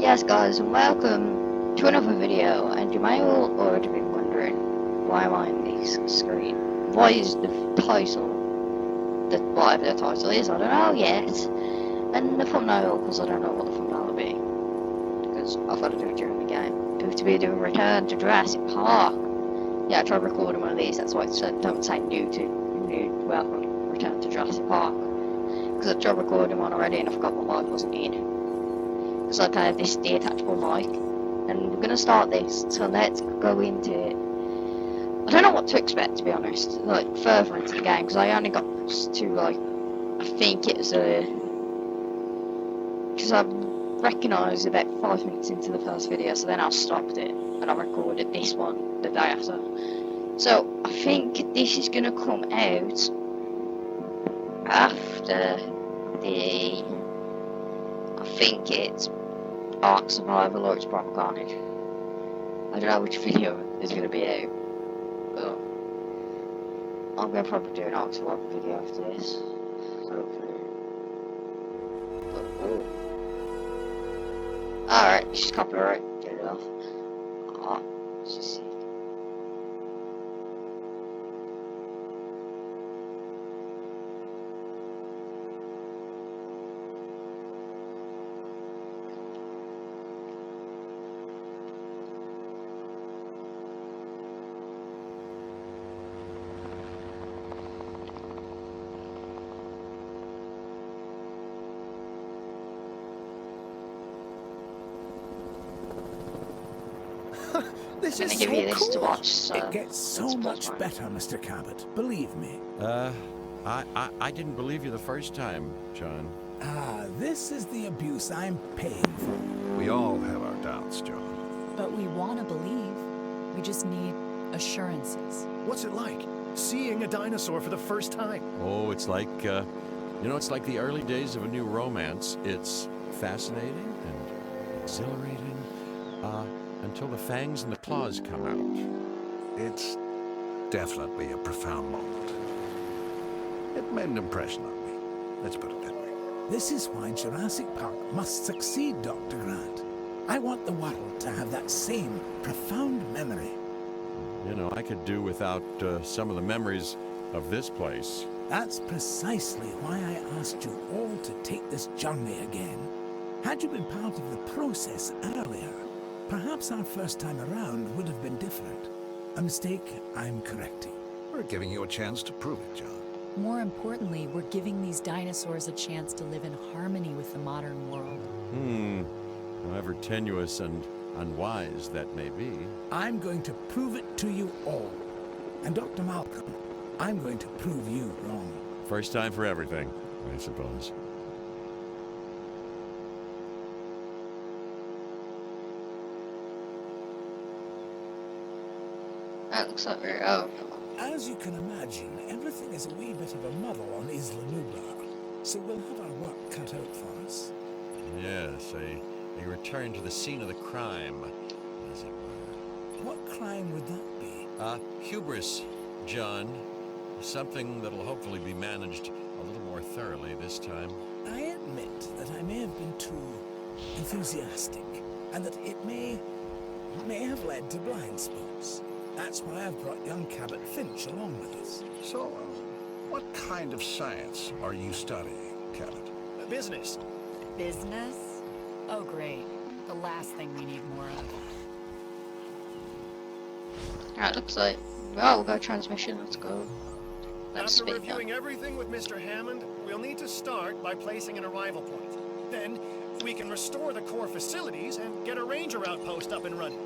Yes guys, and welcome to another video, and you may all already be wondering, why am I on this screen? Why is the title, whatever the title is, I don't know yet, and the thumbnail, because I don't know what the thumbnail will be, because I've got to do it during the game. Do to be doing Return to Jurassic Park. Yeah, I tried recording one of these, that's why it said don't say welcome, Return to Jurassic Park, because I tried recording one already and I forgot my mic wasn't in. Because like I have this detachable mic, and we're gonna start this, so let's go into it. I don't know what to expect, to be honest, like further into the game, because I only got to like, I think it was because I recognised about 5 minutes into the first video, so then I stopped it, and I recorded this one the day after. So I think this is gonna come out after I think it's Ark Survival or it's Prop Carnage. I don't know which video is going to be out, but I'm going to probably do an Ark Survival video after this, hopefully. Alright, this is copyright, get it off. Let's just see. This is give so you this cool. to watch, so it gets so much better, Mr. Cabot. Believe me. I didn't believe you the first time, John. This is the abuse I'm paying for. We all have our doubts, John. But we want to believe. We just need assurances. What's it like, seeing a dinosaur for the first time? Oh, it's like, it's like the early days of a new romance. It's fascinating and exhilarating, until the fangs and the claws come out. It's definitely a profound moment. It made an impression on me. Let's put it that way. This is why Jurassic Park must succeed, Dr. Grant. I want the world to have that same profound memory. You know, I could do without some of the memories of this place. That's precisely why I asked you all to take this journey again. Had you been part of the process earlier, perhaps our first time around would have been different. A mistake I'm correcting. We're giving you a chance to prove it, John. More importantly, we're giving these dinosaurs a chance to live in harmony with the modern world. However tenuous and unwise that may be. I'm going to prove it to you all. And Dr. Malcolm, I'm going to prove you wrong. First time for everything, I suppose. That looks like we're As you can imagine, everything is a wee bit of a muddle on Isla Nublar, so we'll have our work cut out for us. Yes, a return to the scene of the crime, as it were. What crime would that be? Hubris, John. Something that'll hopefully be managed a little more thoroughly this time. I admit that I may have been too enthusiastic, and that it may have led to blind spots. That's why I've brought young Cabot Finch along with us. So, what kind of science are you studying, Cabot? Business. Business? Oh, great. The last thing we need more of. Alright, looks like, well, we'll go transmission, let's go. Let's After speed reviewing up. everything with Mr. Hammond, we'll need to start by placing an arrival point. Then, we can restore the core facilities and get a ranger outpost up and running.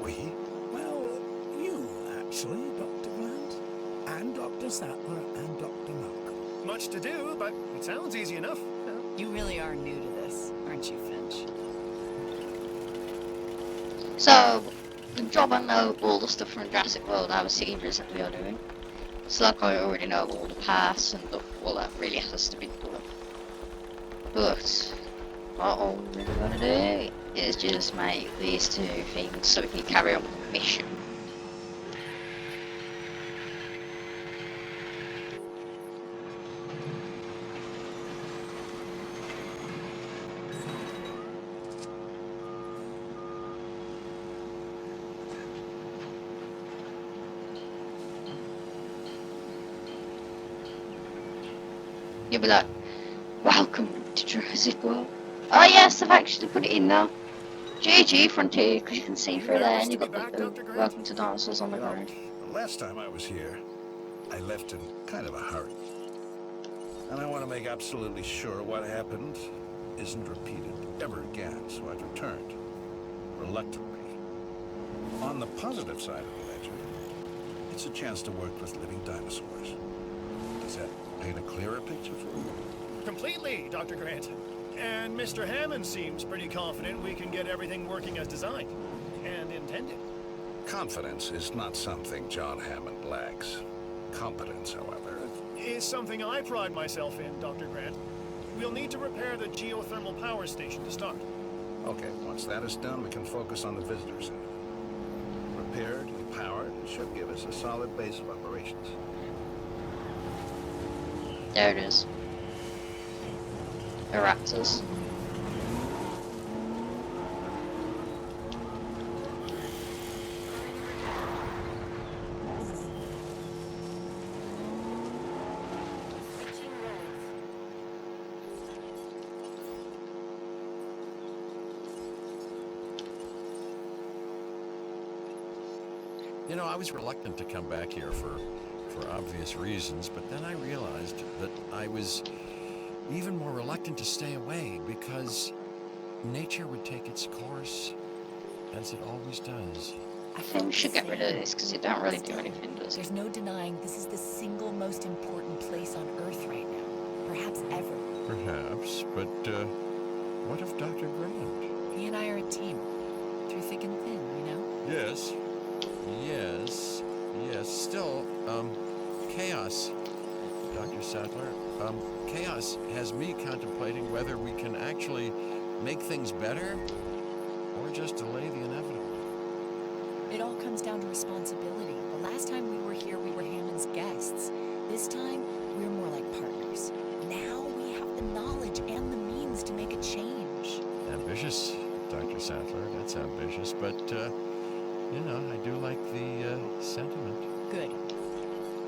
We? Well, you, actually, Dr. Grant, and Dr. Sattler, and Dr. Malcolm. Much to do, but it sounds easy enough. You really are new to this, aren't you, Finch? So, the job I know all the stuff from Jurassic World I was seeing that we are doing. So like I already know all the paths and all that really has to be done. But what I'm really gonna do is just make these two things so we can carry on with the mission. You'll be like, welcome to Jurassic World. Oh yes, I've actually put it in there. GG Frontier, because you can see through there, nervous and to you've be got back, the Dr. Grant? welcome to dinosaurs on the You know, ground. the last time I was here, I left in kind of a hurry. And I want to make absolutely sure what happened isn't repeated ever again, so I've returned. Reluctantly. On the positive side of the ledger, it's a chance to work with living dinosaurs. Does that paint a clearer picture for you? Completely, Dr. Grant. And Mr. Hammond seems pretty confident we can get everything working as designed and intended. Confidence is not something John Hammond lacks. Competence, however. Is something I pride myself in, Dr. Grant. We'll need to repair the geothermal power station to start. Okay, once that is done, we can focus on the visitor center. Repaired and powered, it should give us a solid base of operations. There it is. The raptors. You know, I was reluctant to come back here for obvious reasons, but then I realized that I was even more reluctant to stay away because nature would take its course, as it always does. I think we should get rid of this because it don't really do anything, does it? There's no denying this is the single most important place on Earth right now. Perhaps ever. Perhaps, but what of Dr. Grant? He and I are a team. Through thick and thin, you know? Yes. Still, chaos, Dr. Sattler. Chaos has me contemplating whether we can actually make things better or just delay the inevitable. It all comes down to responsibility. The last time we were here, we were Hammond's guests. This time, we're more like partners. Now we have the knowledge and the means to make a change. Ambitious, Dr. Sattler. That's ambitious, but, you know, I do like the sentiment. Good.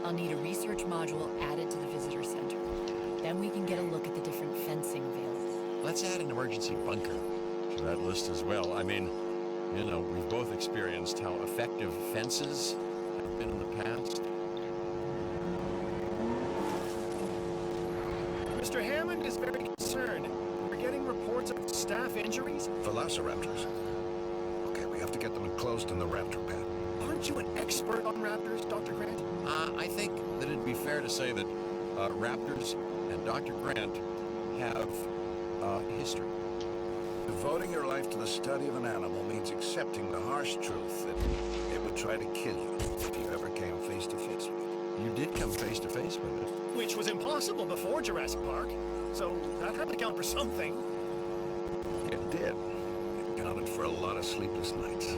I'll need a research module added to the visitor center. Then we can get a look at the different fencing available. Let's add an emergency bunker to that list as well. I mean, you know, we've both experienced how effective fences have been in the past. Mr. Hammond is very concerned. We're getting reports of staff injuries. Velociraptors. Okay, we have to get them enclosed in the raptor pad. Aren't you an expert on raptors, Dr. Grant? I think that it'd be fair to say that raptors and Dr. Grant have history. Devoting your life to the study of an animal means accepting the harsh truth that it would try to kill you if you ever came face to face with it. You did come face to face with it. Which was impossible before Jurassic Park. So that had to count for something. It did. It counted for a lot of sleepless nights.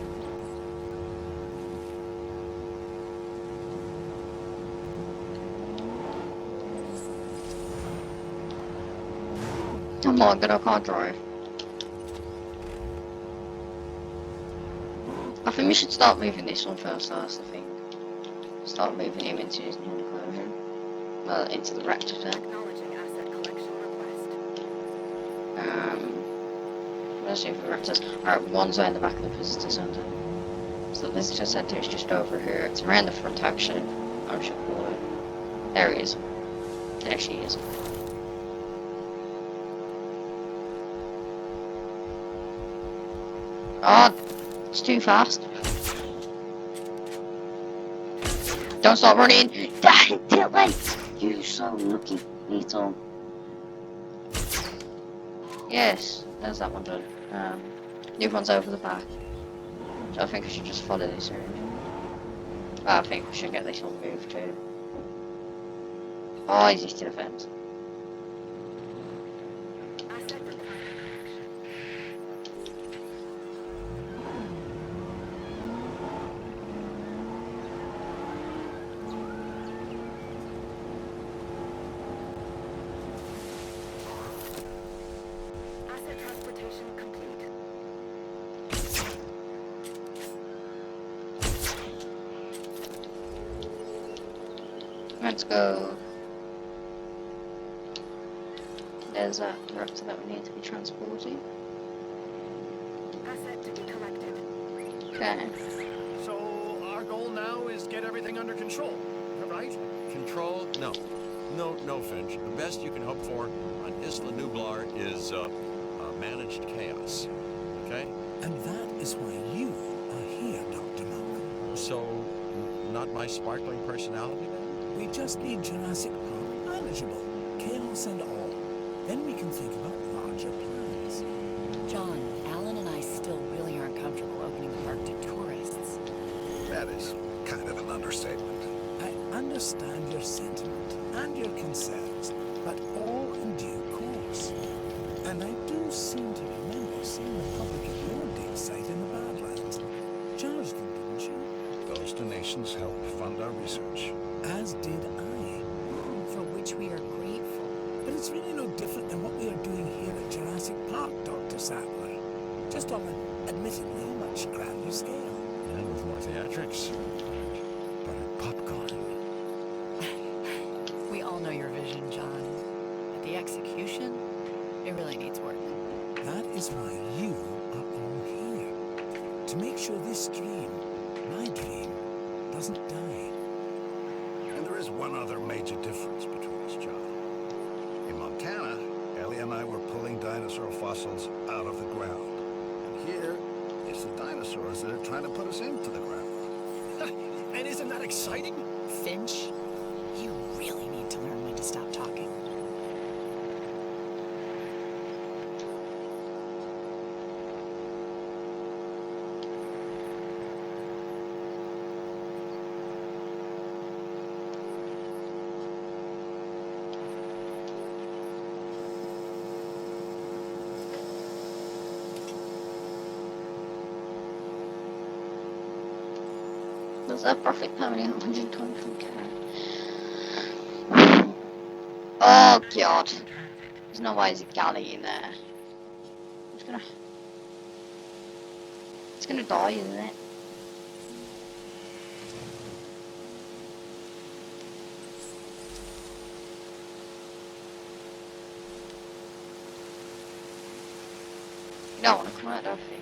Oh my god, I can't drive. I think we should start moving this one first, that's the thing. Start moving him into his new enclosure. Well, into the raptor pen. Acknowledging asset collection request. Let's see for the raptors. Alright, one's in the back of the visitor center. So the visitor center is just over here. It's around the front actually. I should call it. There he is. There she is. Oh, it's too fast. Don't stop running! Dylan! You so lucky, little. Yes, there's that one done. New one's over the back. So I think I should just follow this route. I think we should get this one moved too. Oh, he's just to the fence. Asset requirement. Asset transportation complete. Let's go. There's a director that we need to be transporting. Asset to be collected. Okay. So our goal now is get everything under control, right? Control? No. No, Finch. The best you can hope for on Isla Nublar is managed chaos. Okay? And that is why you are here, Dr. Malcolm. So, not my sparkling personality then? We just need Jurassic Park manageable, chaos and all. Then we can think about larger plans. John, Alan and I still really aren't comfortable opening the park to tourists. That is kind of an understatement. I understand your sentiment and your concerns, but all in due course. And I do seem to remember seeing the public at your dig site in the Badlands. Charged them, didn't you? Those donations help fund our research. As did I. For which we are grateful. But it's really no different than what we are doing here at Jurassic Park, Dr. Sattler. Just on an admittedly much grander scale. And with more theatrics. Buttered popcorn. We all know your vision, John. But the execution, it really needs work. That is why you are all here. To make sure this dream, my dream, doesn't die. And there is one other major difference between us, John. In Montana, Ellie and I were pulling dinosaur fossils out of the ground. And here, it's the dinosaurs that are trying to put us into the ground. And isn't that exciting? Finch, you really need to learn when to stop talking. There's a profit permanent 123k. Oh god. There's no way there's a galley in there. It's gonna die, isn't it? You don't want to come out, don't you?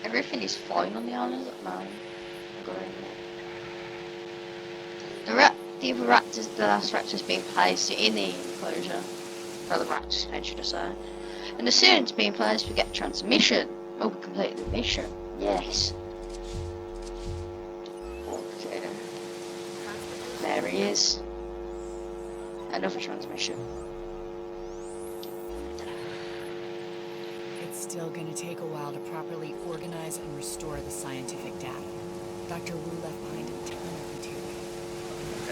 Everything is fine on the island at the moment. The other raptors, the last raptor's being placed in the enclosure. For the raptors, I should say. And as soon as it's being placed, we get transmission. Oh, we completed the mission. Yes. Okay. There he is. Another transmission. It's still going to take a while to properly organize and restore the scientific data. Dr. Wu left behind a ton of material.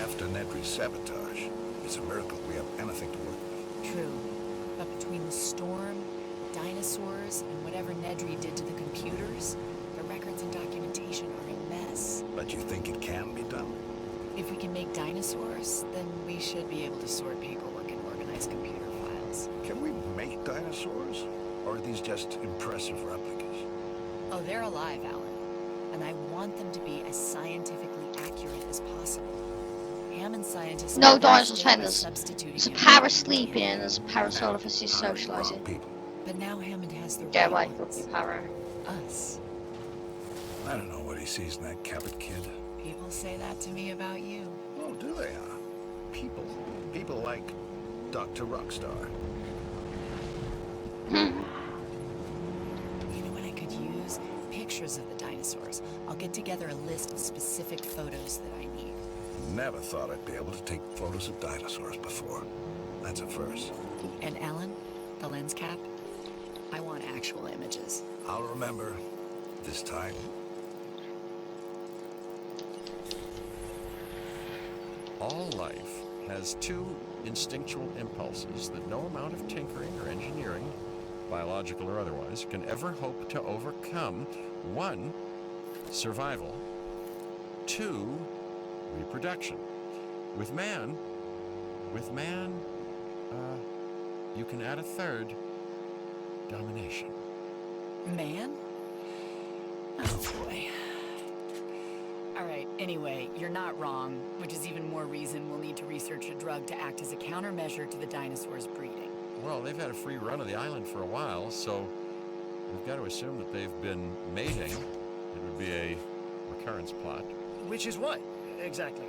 After Nedry's sabotage, it's a miracle we have anything to work with. True. But between the storm, dinosaurs, and whatever Nedry did to the computers, the records and documentation are a mess. But you think it can be done? If we can make dinosaurs, then we should be able to sort paperwork and organize computer files. Can we make dinosaurs? Or are these just impressive replicas? Oh, they're alive, Alan. And I want them to be as scientifically accurate as possible. Hammond scientists... No make dinosaurs, mistakes by Hammond. substituting There's a him para for sleeping him. and there's a parasaurolophus socializing. People. But now Hammond has the Get right away from ones. me, para. Us. I don't know what he sees in that Cabot kid. People say that to me about you. Oh, do they, huh? People. People like Dr. Rockstar. You know what I could use? Pictures of the dinosaurs. I'll get together a list of specific photos that I need. Never thought I'd be able to take photos of dinosaurs before. That's a first. And Alan, the lens cap, I want actual images. I'll remember this time. All life has two instinctual impulses that no amount of tinkering or engineering, biological or otherwise, can ever hope to overcome. One, survival. Two, reproduction. With man, you can add a third, domination. Man? Oh boy. Alright, anyway, you're not wrong, which is even more reason we'll need to research a drug to act as a countermeasure to the dinosaurs' breeding. Well, they've had a free run of the island for a while, so we've got to assume that they've been mating. It would be a recurrence plot. Which is what, exactly?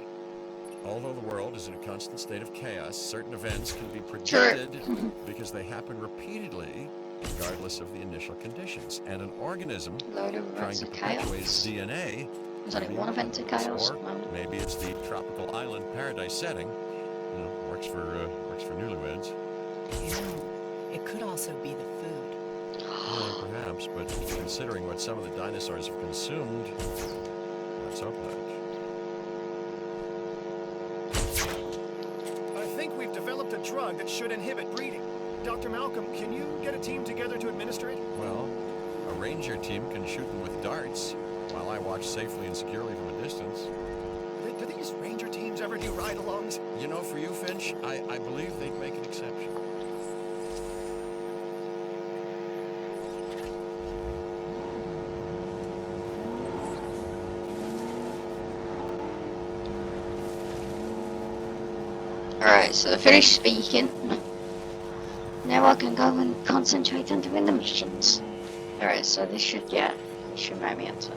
Although the world is in a constant state of chaos, certain events can be Sure. predicted because they happen repeatedly, regardless of the initial conditions. And an organism Load of trying events to of perpetuate chaos. DNA. There's only maybe one event of chaos. Or No. maybe it's the tropical island paradise setting. You know, works for newlyweds. You know, it could also be the food. Yeah, perhaps, but considering what some of the dinosaurs have consumed, let's hope not. I think we've developed a drug that should inhibit breeding. Dr. Malcolm, can you get a team together to administer it? Well, a ranger team can shoot them with darts, while I watch safely and securely from a distance. Do these ranger teams ever do ride-alongs? You know, for you, Finch, I believe they'd make an exception. Alright, so finished speaking. Now I can go and concentrate on doing the missions. Alright, so this should make me answer.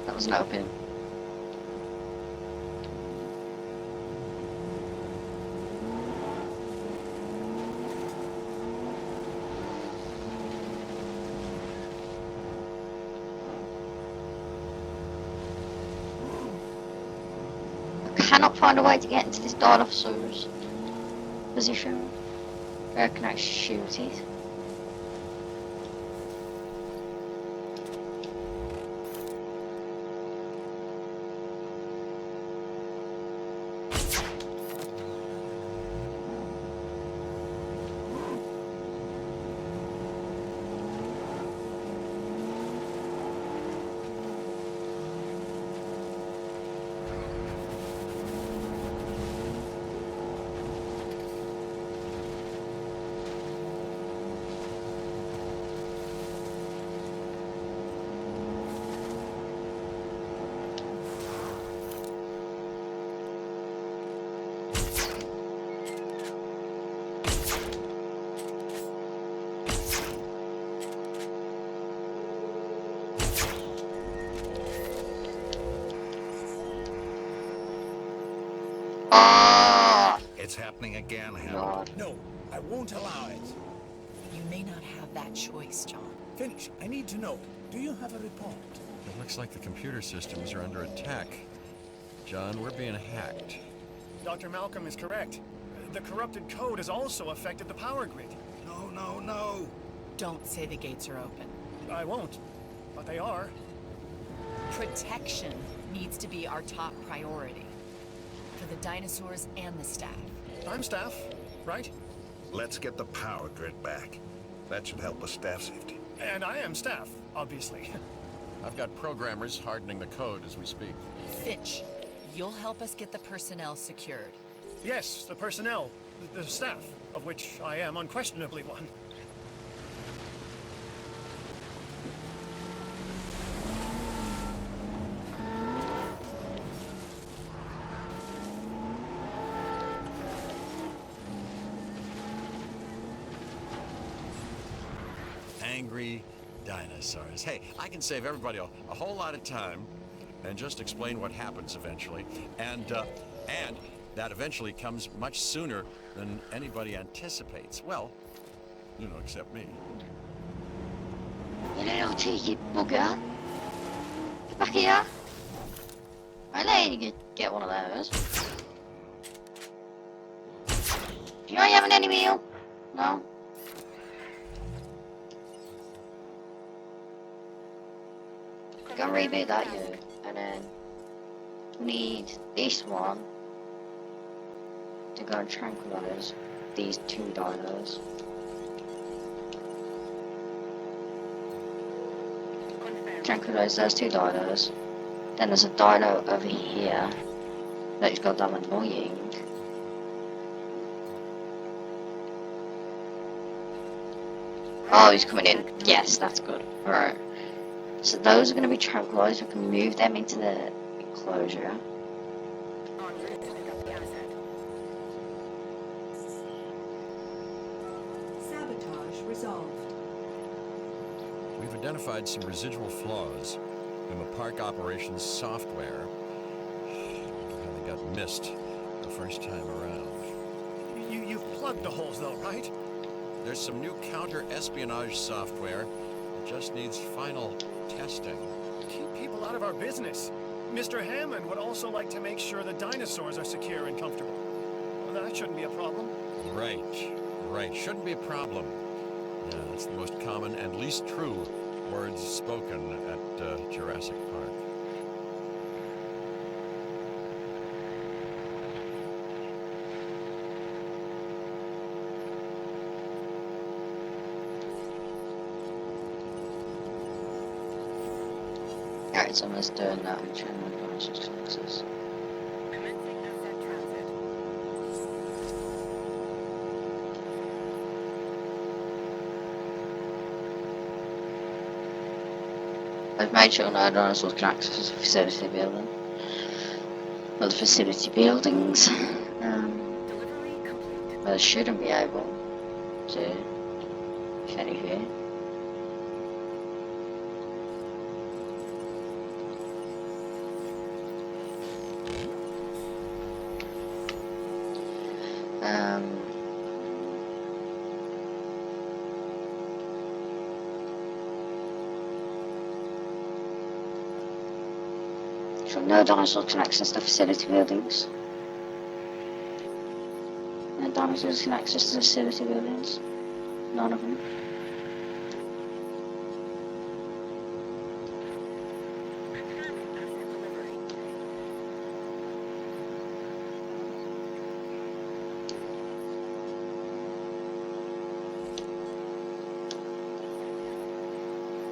That was not open. I cannot find a way to get into this dinosaur's position. Where can I shoot it? Ah! It's happening again, Hammond. God. No, I won't allow it. You may not have that choice, John. Finch, I need to know. Do you have a report? It looks like the computer systems are under attack. John, we're being hacked. Dr. Malcolm is correct. The corrupted code has also affected the power grid. No, no, no. Don't say the gates are open. I won't, but they are. Protection needs to be our top priority. For the dinosaurs and the staff. I'm staff, right? Let's get the power grid back. That should help with staff safety. And I am staff, obviously. I've got programmers hardening the code as we speak. Finch, you'll help us get the personnel secured. Yes, the personnel, the staff, of which I am unquestionably one. Angry dinosaurs. Hey, I can save everybody a whole lot of time and just explain what happens eventually. And that eventually comes much sooner than anybody anticipates. Well, you know, except me. You little cheeky bugger. Get back here. I let you get one of those. Do you know you have an enemy meal? No? Go and reboot that, you. And then we need this one to go and tranquilize these two dinos. Tranquilize those two dinos. Then there's a dino over here that is goddamn annoying. Oh, he's coming in. Yes, that's good. Alright. So those are going to be tranquilized. We can move them into the enclosure. En route to pick up the asset. Sabotage resolved. We've identified some residual flaws in the park operations software. They got missed the first time around. You've plugged the holes though, right? There's some new counter-espionage software that just needs final testing. Keep people out of our business. Mr. Hammond would also like to make sure the dinosaurs are secure and comfortable. Well, that shouldn't be a problem. Right. Shouldn't be a problem. Yeah, that's the most common and least true words spoken at Jurassic Park. Alright, so I'm just doing that and trying to advance those access. Commencing asset transit. I've made sure no dinosaurs can access the facility building. Well, the facility buildings. Delivery complete. But I shouldn't be able to, if anything. So no dinosaurs can access the facility buildings. No dinosaurs can access the facility buildings. None of them. Confirming asset delivery.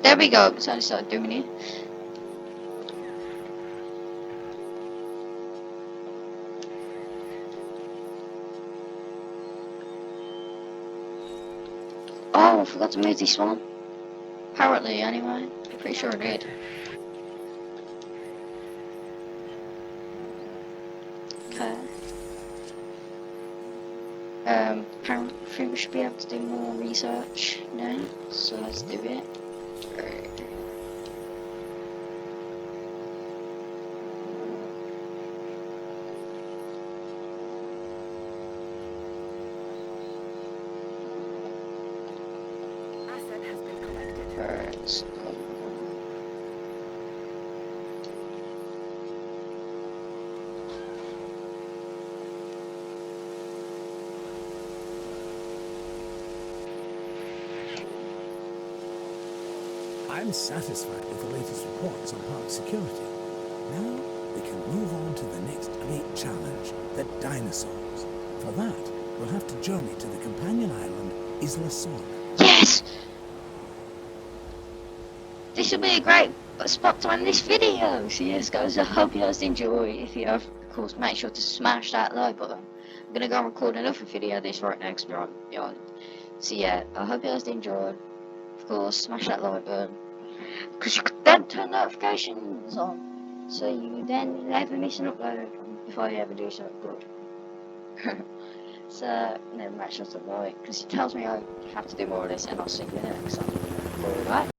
There we go. It's only started doing it. Oh, I forgot to move this one. Apparently, anyway. Pretty sure I did. Okay. Apparently, I think we should be able to do more research now. So let's do it. Right. Asset has been collected. Alright, so I'm satisfied with the latest reports on park security. Now we can move on to the next great challenge, the dinosaurs. For that, we'll have to journey to the companion island, Isla Sorna. yes! This will be a great spot to end this video. So yes guys, I hope you guys enjoy. If you have, of course, make sure to smash that like button. I'm gonna go and record another video of this right next to the island. So yeah, I hope you guys enjoyed. Of course, smash that like button. Because you can then turn notifications on. So you then never miss an upload if I ever do something good. So, make sure to like, because it tells me I have to do more of this, and I'll see you next time. Bye.